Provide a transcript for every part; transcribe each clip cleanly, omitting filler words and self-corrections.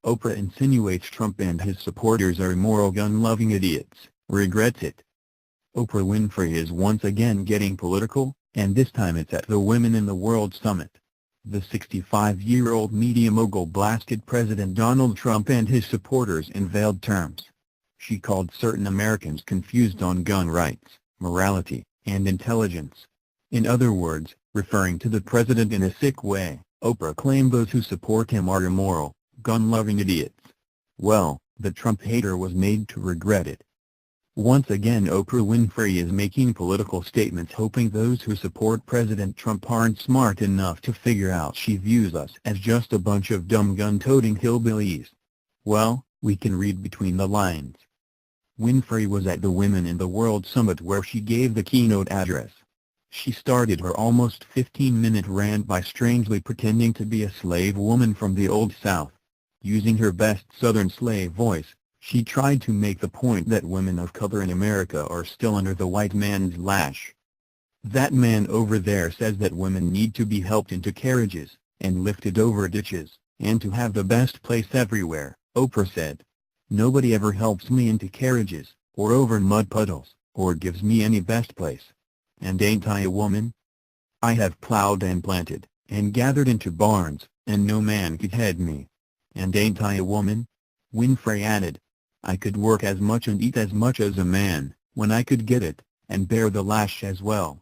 Oprah insinuates Trump and his supporters are immoral gun-loving idiots, regrets it. Oprah Winfrey is once again getting political, and this time it's at the Women in the World Summit. The 65-year-old media mogul blasted President Donald Trump and his supporters in veiled terms. She called certain Americans confused on gun rights, morality, and intelligence. In other words, referring to the president in a sick way, Oprah claimed those who support him are immoral, gun-loving idiots. Well, the Trump hater was made to regret it. Once again Oprah Winfrey is making political statements hoping those who support President Trump aren't smart enough to figure out she views us as just a bunch of dumb gun-toting hillbillies. Well, we can read between the lines. Winfrey was at the Women in the World Summit where she gave the keynote address. She started her almost 15-minute rant by strangely pretending to be a slave woman from the Old South. Using her best Southern slave voice, she tried to make the point that women of color in America are still under the white man's lash. That man over there says that women need to be helped into carriages, and lifted over ditches, and to have the best place everywhere, Oprah said. Nobody ever helps me into carriages, or over mud puddles, or gives me any best place. And ain't I a woman? I have plowed and planted, and gathered into barns, and no man could head me. And ain't I a woman? Winfrey added. I could work as much and eat as much as a man, when I could get it, and bear the lash as well.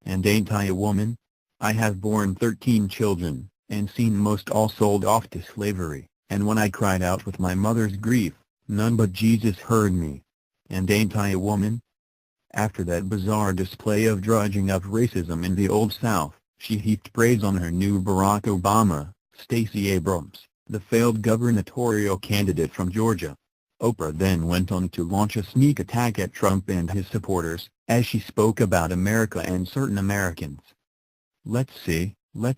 And ain't I a woman? I have borne 13 children, and seen most all sold off to slavery, and when I cried out with my mother's grief, none but Jesus heard me. And ain't I a woman? After that bizarre display of drudging up racism in the Old South, she heaped praise on her new Barack Obama, Stacey Abrams, the failed gubernatorial candidate from Georgia. Oprah then went on to launch a sneak attack at Trump and his supporters, as she spoke about America and certain Americans. Let's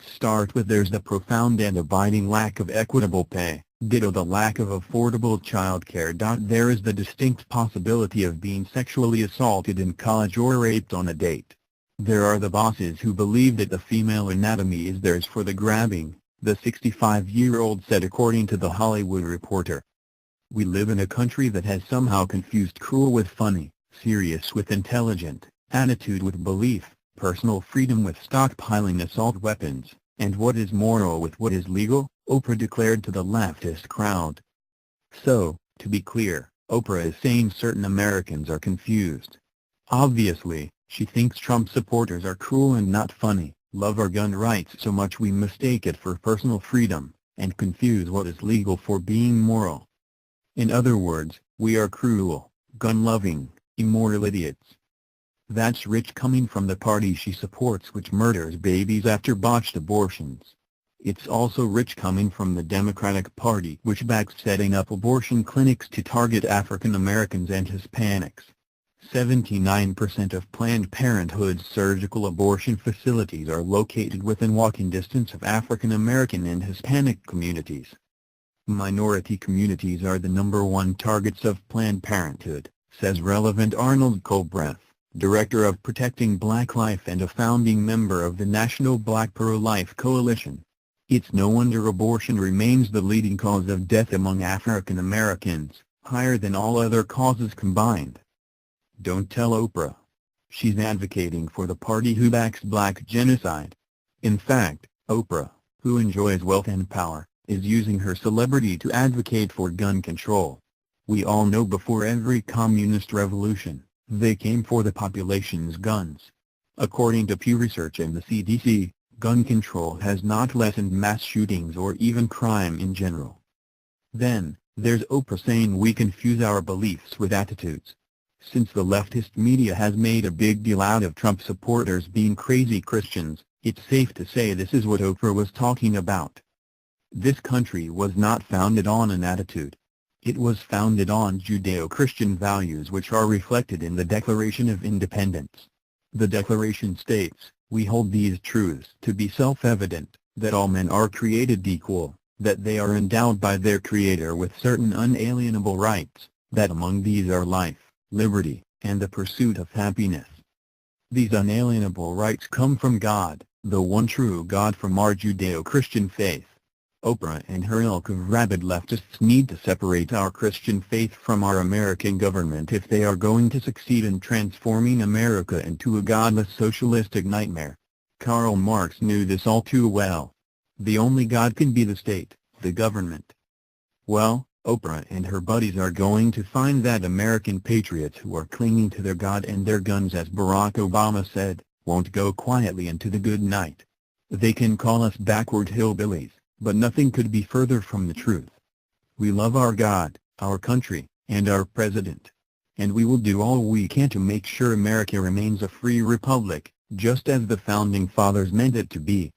start with there's the profound and abiding lack of equitable pay, ditto the lack of affordable child care. There is the distinct possibility of being sexually assaulted in college or raped on a date. There are the bosses who believe that the female anatomy is theirs for the grabbing, the 65-year-old said according to The Hollywood Reporter. We live in a country that has somehow confused cruel with funny, serious with intelligent, attitude with belief, personal freedom with stockpiling assault weapons, and what is moral with what is legal, Oprah declared to the leftist crowd. So, to be clear, Oprah is saying certain Americans are confused. Obviously, she thinks Trump supporters are cruel and not funny, love our gun rights so much we mistake it for personal freedom, and confuse what is legal for being moral. In other words, we are cruel, gun-loving, immoral idiots. That's rich coming from the party she supports, which murders babies after botched abortions. It's also rich coming from the Democratic Party, which backs setting up abortion clinics to target African Americans and Hispanics. 79% of Planned Parenthood's surgical abortion facilities are located within walking distance of African American and Hispanic communities. Minority communities are the #1 targets of Planned Parenthood, says Relevant Arnold Colbreth, Director of Protecting Black Life and a founding member of the National Black Pro-Life Coalition. It's no wonder abortion remains the leading cause of death among African Americans, higher than all other causes combined. Don't tell Oprah. She's advocating for the party who backs black genocide. In fact, Oprah, who enjoys wealth and power, is using her celebrity to advocate for gun control. We all know before every communist revolution, they came for the population's guns. According to Pew Research and the CDC, gun control has not lessened mass shootings or even crime in general. Then, there's Oprah saying we confuse our beliefs with attitudes. Since the leftist media has made a big deal out of Trump supporters being crazy Christians, it's safe to say this is what Oprah was talking about. This country was not founded on an attitude. It was founded on Judeo-Christian values which are reflected in the Declaration of Independence. The Declaration states, "We hold these truths to be self-evident, that all men are created equal, that they are endowed by their Creator with certain unalienable rights, that among these are life, liberty, and the pursuit of happiness. These unalienable rights come from God, the one true God, from our Judeo-Christian faith." Oprah and her ilk of rabid leftists need to separate our Christian faith from our American government if they are going to succeed in transforming America into a godless socialistic nightmare. Karl Marx knew this all too well. The only God can be the state, the government. Well, Oprah and her buddies are going to find that American patriots who are clinging to their God and their guns, as Barack Obama said, won't go quietly into the good night. They can call us backward hillbillies, but nothing could be further from the truth. We love our God, our country, and our president. And we will do all we can to make sure America remains a free republic, just as the Founding Fathers meant it to be.